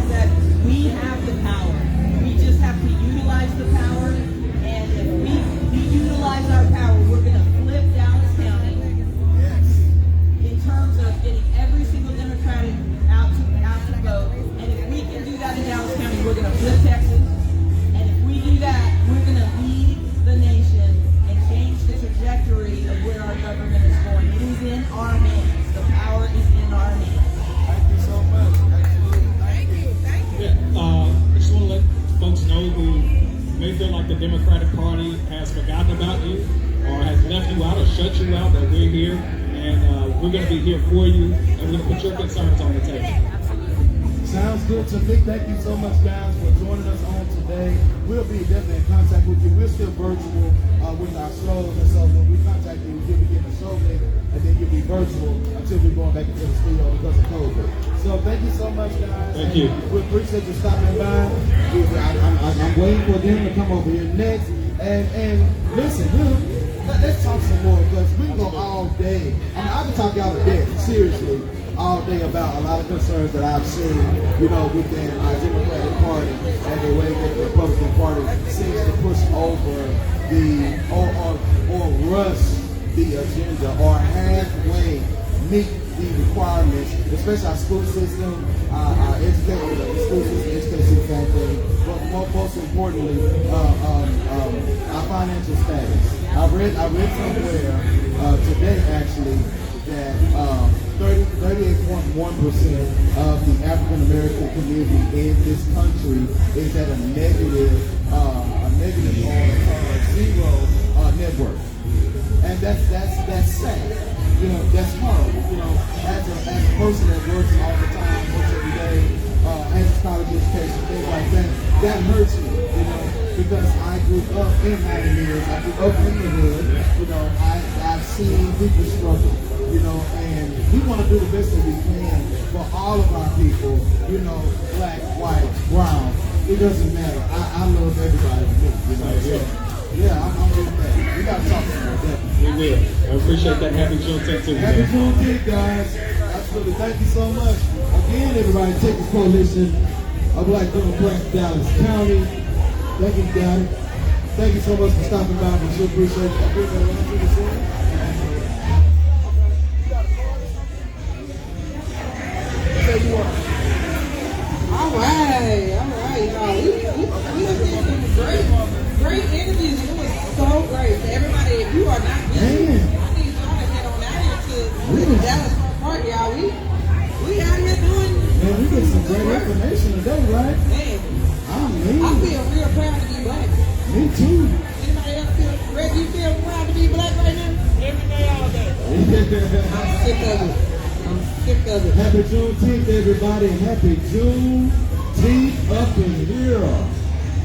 That we have the power. We just have to utilize the power, and if we utilize our power, we're going to flip Dallas County Yes. in terms of getting every single Democratic out to vote. And if we can do that in Dallas County, we're going to flip Texas. And if we do that, we're going to lead the nation and change the trajectory of where our government is going. It is in our hands. The power is in our hands. Thank you so much. Absolutely. Thank you. Yeah, I just want to let folks know who may feel like the Democratic Party has forgotten about you or has left you out or shut you out, that we're here, and we're going to be here for you, and we're going to put your concerns on the table. Sounds good to me. Thank you so much, guys, for joining us on today. We'll be definitely in contact with you. We're still virtual with our shows, and so when we contact you, you'll be getting a show link, and then you'll be virtual until we're going back into the studio because of COVID. So thank you so much, guys. Thank you. We appreciate you stopping by. I'm waiting for them to come over here next. And listen, let's talk some more because we can go all day. I mean, I can talk y'all to death, seriously, all day about a lot of concerns that I've seen, within our Democratic Party and the way that the Republican Party seems to push over or rush the agenda or halfway meet the requirements, especially our school system, our education, the school system, education, same thing, but most importantly, our financial status. I read somewhere today actually that 38.1% of the African American community in this country is at a negative or zero net worth, and that's sad. That's horrible. As a person that works all the time, works every day, has college education, things like that hurts me, because I grew up in Miami. I grew up in the hood, I've seen people struggle, and we want to do the best that we can for all of our people, black, white, brown, it doesn't matter. I love everybody, so. Yeah, I'm with that. We got to talk about that. We will. I appreciate that. Happy Juneteenth to you. Happy Juneteenth, guys. Absolutely. Thank you so much. Again, everybody, Texas Coalition of Black Democrats, Dallas County. Thank you, guys. Thank you so much for stopping by. We sure appreciate it. All right, y'all. We have been some great interviews. It was so great. So everybody, if you are not getting, I need y'all to head on out here to the Dallas Park, y'all. We out here doing. Man, we get some great information today, right? Man, I feel real proud to be black. Me too. Anybody else feel? Red, you feel proud to be black right now? Every day, all day. I'm sick of it. Happy Juneteenth, everybody. Happy Juneteenth up in here.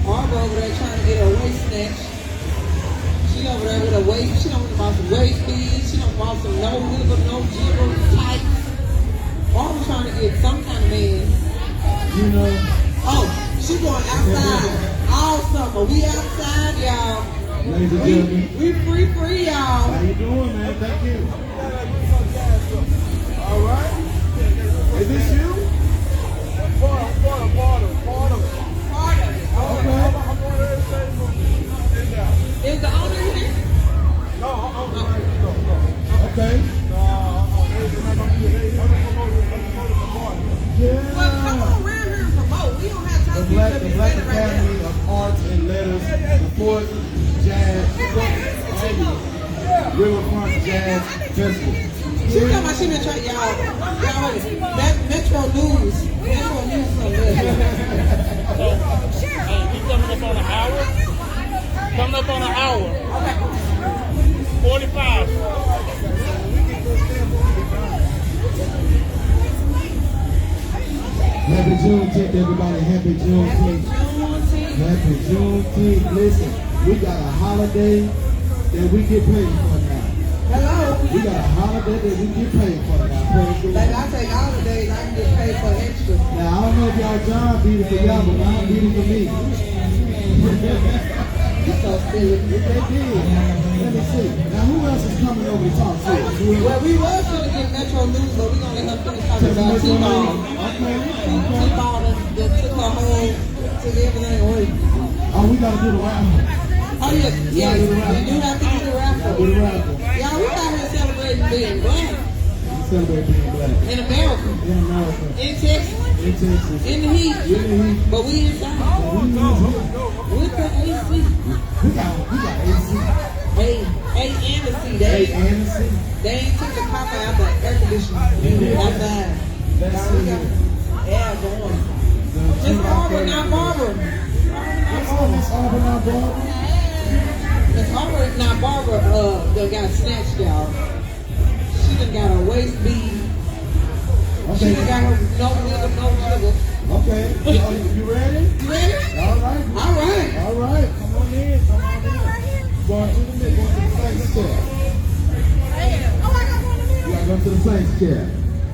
Barbara over there trying to get her waist snatched. She over there with a waist. She don't want some waist beads. She don't want some no wiggle, no jiggle tights. Barbara trying to get some kind of man. Oh, she going outside all summer. We outside, y'all. Ladies and gentlemen. We free, y'all. How you doing, man? Thank you. All right. Is this you? Part of it. Okay. Is the owner here? Okay. Yeah. Well, come on around here and promote. We don't have time The to Black be right Academy now. of Arts and Letters, the 4th Jazz, Riverfront Jazz Festival. She talking about she been trying, y'all, that Metro News something. He's coming up on an hour. Coming up on an hour. 45. Happy Juneteenth, everybody. Happy Juneteenth. Happy Juneteenth. Listen, we got a holiday that we get paid for now. Hello. We got a holiday that we get paid for now. Praise the Like Lord. I take all the days, I can get paid for extra. Now, I don't know if y'all job beat it for y'all, but mine beat it for me. You so silly. If they did, let me see. Now, who else is coming over to talk to us? Well, we was going to get Metro News, but we're going to let her finish talking about T-Ball. T-Ball that took her home, took everything away. Oh, we got to do the raffle. Oh, yes, we do have to do the raffle. Do the raffle. Y'all, we out here celebrating being black We celebrate being black. in America, In America. in Texas, In Texas. in the heat, In the heat. but we inside with the AC. We got AC. A and the C. A and the C. They ain't took the copper out the air conditioning outside. Let's see here. Yeah, going. Miss Barbara, not Barbara. Miss Auburn, our Barbara. Miss Barbara, not Barbara, that got snatched, y'all. She done got a waist bead. She done got her no wiggle, no jiggle. Okay. You ready? You ready? All right. All right. All right. Come on in. Come on in. Going to the middle. Going to the Saints chair. Oh, I got one in the You gotta go to the Saints chair.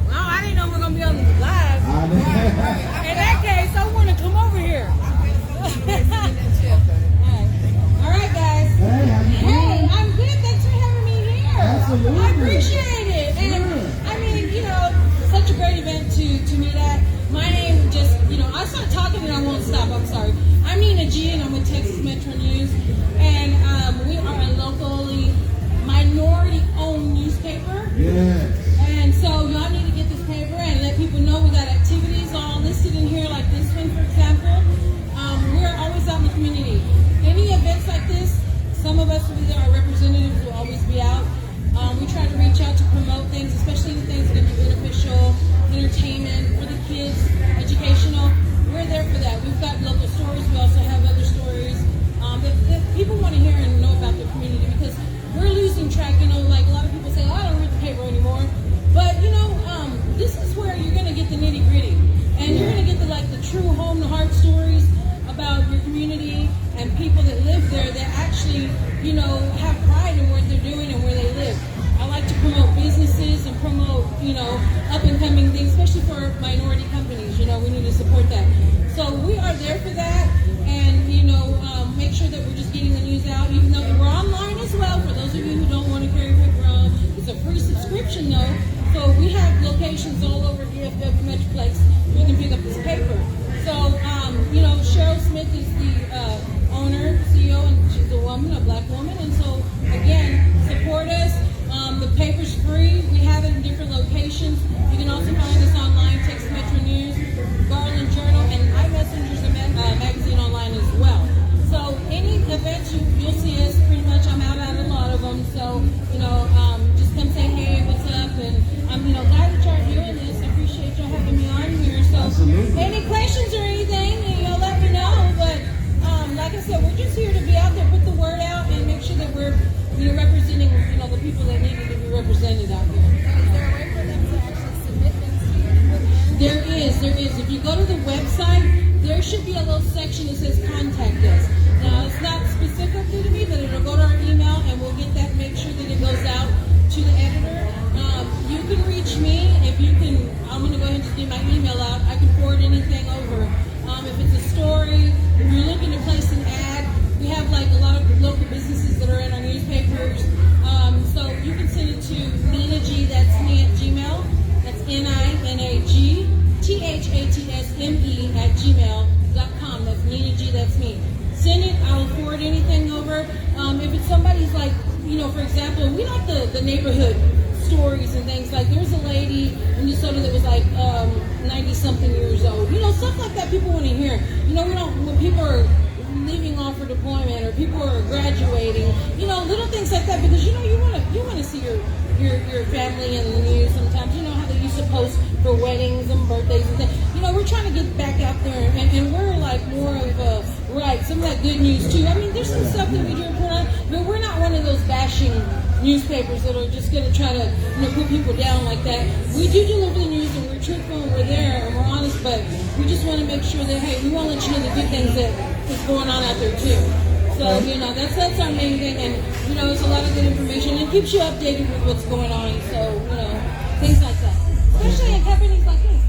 Oh, I didn't know we were going to be on the live. I know. In that case, I want to come over here. All right, guys. Hey, how you Hey, doing? I'm good. Thanks for having me here. Absolutely. I appreciate it. And Sure. I mean, such a great event to meet at. My name just, I start talking and I won't stop. I'm sorry. I'm Nina G and I'm with Texas Metro News. And we are a locally minority-owned newspaper. Yes. And so y'all need to get this paper and let people know we got activities all listed in here, like this one, for example. We're always out in the community. Any events like this, some of us, our representatives will always be out. We try to reach out to promote things, especially the things that can be beneficial, entertainment for the kids, educational. We're there for that. We've got local stories. We also have other stories that people want to hear and know about their community, because we're losing track. Like a lot of people say, oh, I don't read the paper anymore. But this is where you're going to get the nitty gritty, and you're going to get the true home to heart stories about your community and people that live there that actually, have pride in what they're doing and where they live. I like to promote businesses and promote, up and coming things, especially for minority companies. We need to support that. So we are there for that, and make sure that we're just getting the news out, even though we're online as well. For those of you who don't want to carry paper around, it's a free subscription though. So we have locations all over DFW Metroplex. You can pick up this paper. So Cheryl Smith is the owner, CEO, and she's a woman, a black woman. And so again, support us. The paper's free. We have it in different locations. You can also find us online, Texas Metro News, Garland Journal, and iMessenger's magazine online as well. So any events you'll see us pretty much. I'm out at a lot of them. So just come say hey, what's up, and I'm glad that y'all doing this. I appreciate y'all having me on here. So Absolutely. any questions or anything, let me know. But like I said, we're just here to be out there, put the word out, and make sure that we're representing the people that needed to be represented out here. Is there a way for them to actually submit things to you? There is. If you go to the website, there should be a little section that says contact us. Now, it's not specifically to me, but it'll go to our email, and we'll get that, make sure that it goes out to the editor. You can reach me. I'm going to go ahead and just get my email out. I can forward anything over. If it's a story, if you're looking to place an ad, we have a lot of local businesses that are in our newspapers. So you can send it to Nina G, that's me at Gmail. That's NINAG THATSME at gmail.com. That's Nina G, that's me. Send it, I'll forward anything over. If it's somebody's for example, we like the neighborhood stories and things. Like there's a lady in Minnesota that was 90-something years old. Stuff like that people want to hear. When people are leaving off for deployment or people are graduating, little things like that, because you want to see your family in the news sometimes. How they used to post for weddings and birthdays and things. We're trying to get back out there, and we're more of some of that good news too. I mean, there's some stuff that we do report on, but we're not one of those bashing newspapers that are just going to try to put people down like that. We do deliver the news, and we're truthful, and we're there, and we're honest, but we just want to make sure that, hey, we want to let you know the good things that is going on out there too. So, that's our main thing, and, it's a lot of good information, and it keeps you updated with what's going on, so, things like that. Especially in companies like this,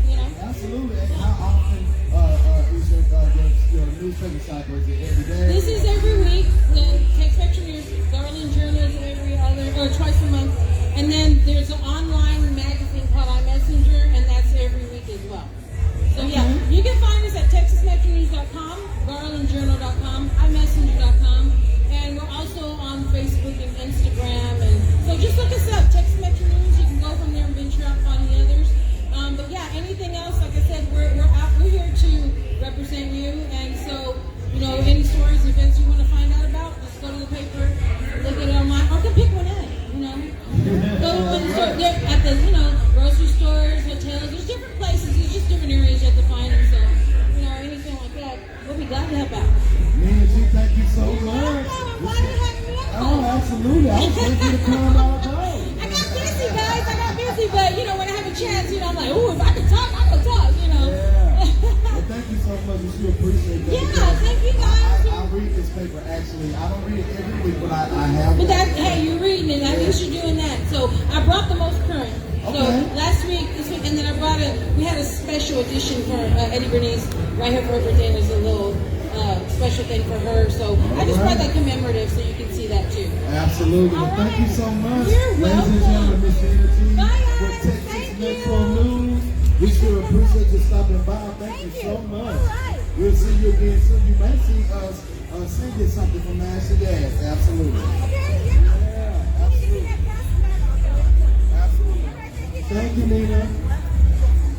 Absolutely. And how often is your newspaper site? Was it every day? This is every week. The Texas Metro News, Garland Journal is every other, or twice a month. And then there's an online magazine called iMessenger, and that's every week as well. So yeah, you can find us at TexasMetroNews.com, GarlandJournal.com, iMessenger.com, and we're also on Facebook and Instagram. And so just look us up, Texas Metro News. You can go from there and venture out and find the others. But yeah, anything else, like I said, we're here to represent you. And so, any stories, events you want to find out about, just go to the paper, look at it online, or can pick one out, Go to the store, at the, grocery stores, hotels, there's different places, there's just different areas you have to find them. So, anything like that, we'll be glad to help out. Nina G, thank you so much. I'm glad you had me on. Oh, absolutely. I was waiting for you to come all day. I got busy, guys. But when I have a chance, I'm like, oh, if I can talk, I can talk, Yeah. how much she appreciates that. Yeah, because thank you guys. I read this paper actually. I don't read it every week, but I have But it. that, hey, you're reading it. At least you're doing that. So I brought the most current. So Okay. last week, this week, and then I brought we had a special edition for Eddie Bernice right here for her birthday. And there's a little special thing for her. So I just brought that commemorative so you can see that too. Absolutely. All Thank you so much. You're Ladies and welcome. gentlemen, Miss Unity Bye, guys. with Texas Thank Metro you. News. We sure appreciate you stopping by. Thank you so much. All right. We'll see you again soon. You may see us sing you something from Master Gas. Absolutely. Thank you, Nina.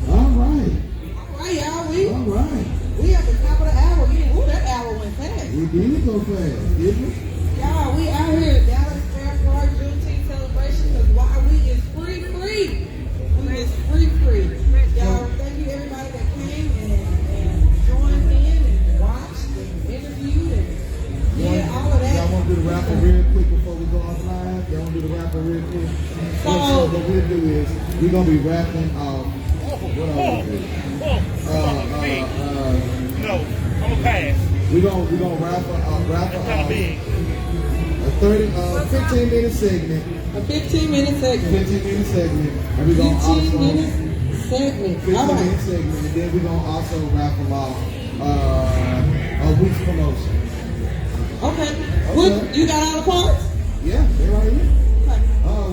All right. All right, y'all. All right. We at the top of the hour. Ooh, that hour went fast. We did go fast, didn't we? Y'all, we out here at Dallas Fairport Juneteenth celebration because why we is free. We is free. Y'all, thank you everybody that came and joined in and watched and interviewed and all of that. Y'all want to do the rapper real quick before we go offline? Y'all want to do the rapper real quick? So what we'll do is we're gonna be rapping. What are we doing? No, I'm a pass. We're gonna wrap a 15-minute segment. A 15-minute segment. 15-minute segment. And we're gonna 15-minute segment. 15-minute All right. segment, and then we're gonna also raffle off a week's promotion. Okay. What, you got all the parts? Yeah, they right here. Okay.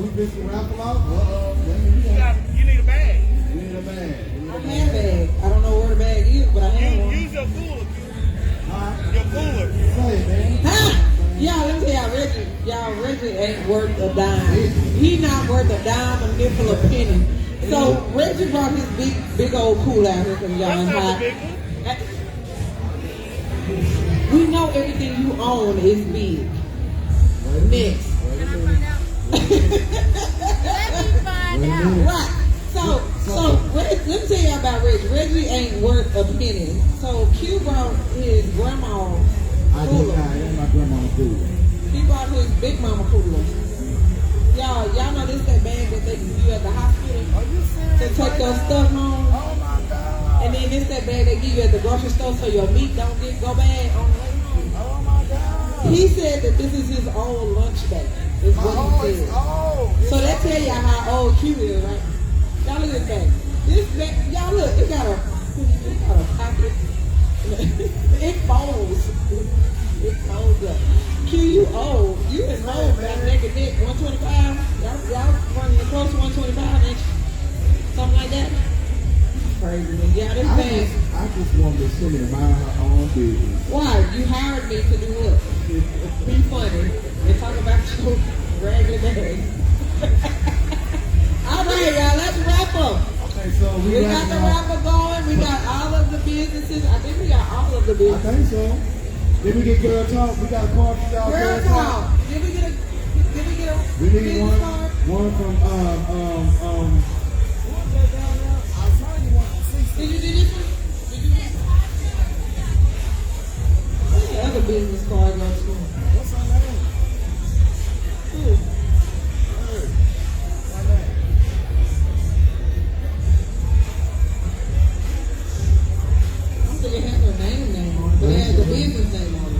We missed the raffle off. You need a bag. We need a bag. I have a bag. I don't know where the bag is, but I have one. Use your cooler. Huh? Your cooler. Say it, man. Ha! Y'all, let me tell y'all, Reggie ain't worth a dime. He not worth a dime, a nickel, a penny. So Reggie brought his big old pool out here because y'all is That's not hot. the big one. We know everything you own is big. Next. Can I find out? Let me find out. Right. So let me tell y'all about Reggie. Reggie ain't worth a penny. So Q brought his grandma I did cooler. not. That's my grandma's food. He brought his big mama cooler. Y'all know this that bag that they give you at the hospital to take your stuff home. Oh my God. And then this that bag they give you at the grocery store so your meat don't go bad on the way home. Oh my God. He said that this is his old lunch bag. Is what he said. So that tell y'all how old Q is, right? Y'all look at this bag. This bag, y'all look, it got a pocket. It folds. It folds up. Q, you old. You is old, man. Neck and neck, 125. Y'all running close to 125 inch. Something like that. Crazy. Yeah, this bag. I just wanted to send it mind her own business. Why? You hired me to do what? Be funny and talk about your raggedy bag. All right, y'all, let's wrap up. Okay, so We got the rapper going. We got all of the businesses. I think we got all of the I businesses. think so. Did we get girl talk? We got a card for y'all. Girl talk. Did we get a We need business card? one from Did you do this one? Did you do this one? Where's the other business card go to? What's her name? Who? I don't think it has her name on it, but it has the business name on it.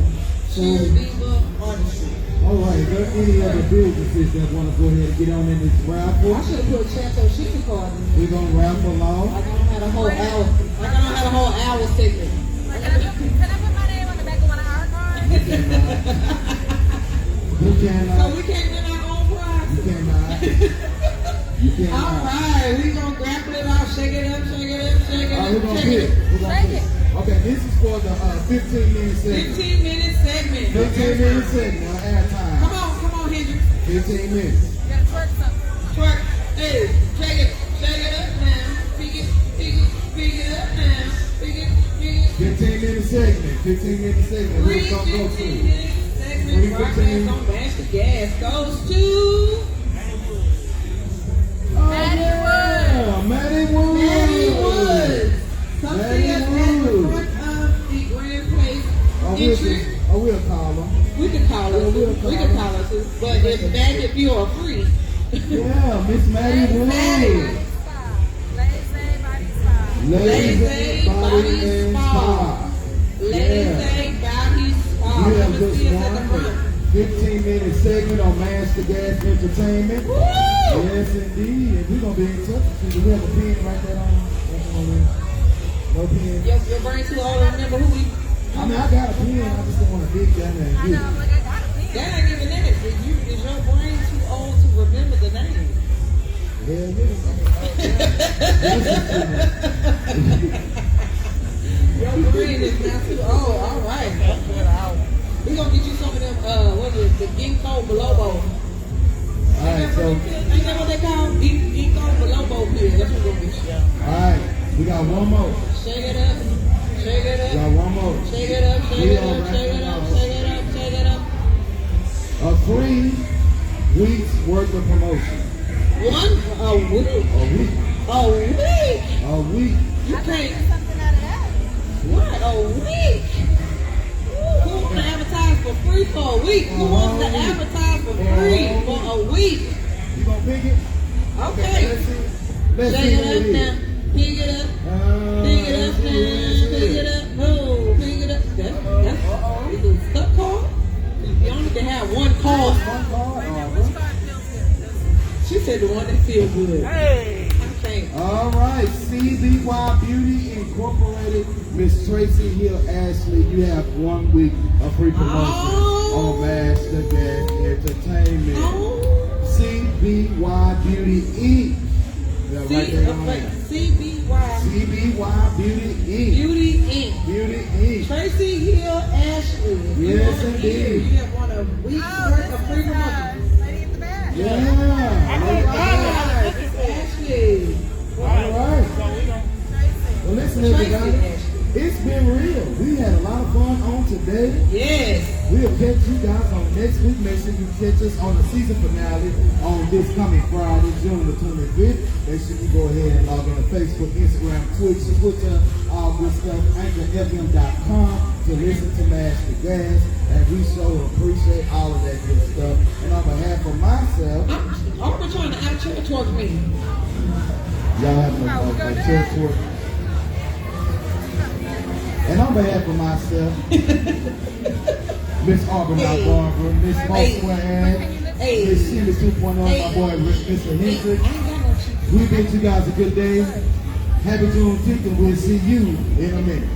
Sheer Diva Artistry. all right, is there any other businesses that want to go ahead and get on in this raffle? I should have put Chateau Chicken card in there. We're gonna raffle off. Like I don't have a whole hour. Like I don't have a whole hour segment. Can I put my name on the back of one of our cards? You So cannot. we can't win our own prize. You cannot. You All cannot. right, we gonna grapple it out, shake it up, shake it up, shake it All right, we're up, gonna shake pick. it. We're gonna pick. Okay, this is for the 15-minute segment. 15-minute segment. 15-minute segment. On air time. Come on, Hendrix. 15 minutes. You gotta twerk something. Twerk. Hey, shake it up now. Pick it up now. Pick it. 15-minute segment. 15-minute segment. Where's it gonna go to? 15-minute segment. Broadcast on Bash the Gas goes to Maddie Wood. Maddie Wood. Maddie Wood. Come Maddie see us at the Wood. front of the Grand Place entrance. We'll call them. We can call us. we'll We can call us. But it's back if you are free. Yeah, Miss Maddie Wood. Body spa. Lazy body spa. Lazy Lazy Body Body and Spa. Spa. Ladies Day Body Spa. We have Come and just see us at the one front. 15-minute segment on Master Gas Entertainment. Woo! Yes, indeed. And we're going to be in touch with you. Do we have a pen right there on? No pen? Your brain too old to remember who we. I mean, I got a pen. I just don't want to dig down there and I get know, it. like I got a pen. That ain't even in it. Is your brain too old to remember the name? Hell yeah. Your brain is not too old. All right. We're going to get you some of them, what is it, the ginkgo biloba. All right, so, Ain't that what they call? Ginkgo biloba pill. That's what we're going to get you. all right. We got one more. Shake it up. Shake it We up. got one more. Shake it up. Shake it up. Shake it up. Shake it up. Shake it up. A 3 weeks worth of promotion. A week. A week. A week. A week. You I can't. get something out of that. What? A week? Who wants to advertise for free for a week? Who wants to advertise for free for a week? You gonna pick it? Okay. Let's see Shake it who up it now. is. Pick it up. Pick it up now. Pick it up. Oh, pick it up. That's it's a stuck card. You only can have one card. One card. Which card feels good? She said the one that feels good. Hey. Okay. All right, CBY Beauty Incorporated, Miss Tracy Hill Ashley, you have 1 week of free promotion on Master Gas Entertainment. Oh. CBY Beauty Inc. Yeah, right there on there. CBY CBY Beauty Inc. Beauty Inc. Beauty Inc. Tracy Hill Ashley. Yes, indeed. You have won a week's Oh, worth this of free is promotion. Lady in the Back. Yeah. All right, it's Ashley. All right. So we don't. Tracy. Well, listen, Tracy everybody. Ashley. It's been real. We had a lot of fun on today. Yes. We'll catch you guys on next week. Make sure you catch us on the season finale on this coming Friday, June the 25th. Make sure you go ahead and log on to Facebook, Instagram, Twitch, Twitter, all good stuff, AnchorFM.com to listen to Master Gas. And we so appreciate all of that good stuff. And on behalf of myself, I'm trying to out towards me. y'all have a church work. And on behalf of myself, Miss Argonaut Barber, Miss Mosswag, Hey. Miss Sheila 2.0, my boy Mr. Hendrick. We bid you guys a good day. Happy Juneteenth, and we'll see you in a minute.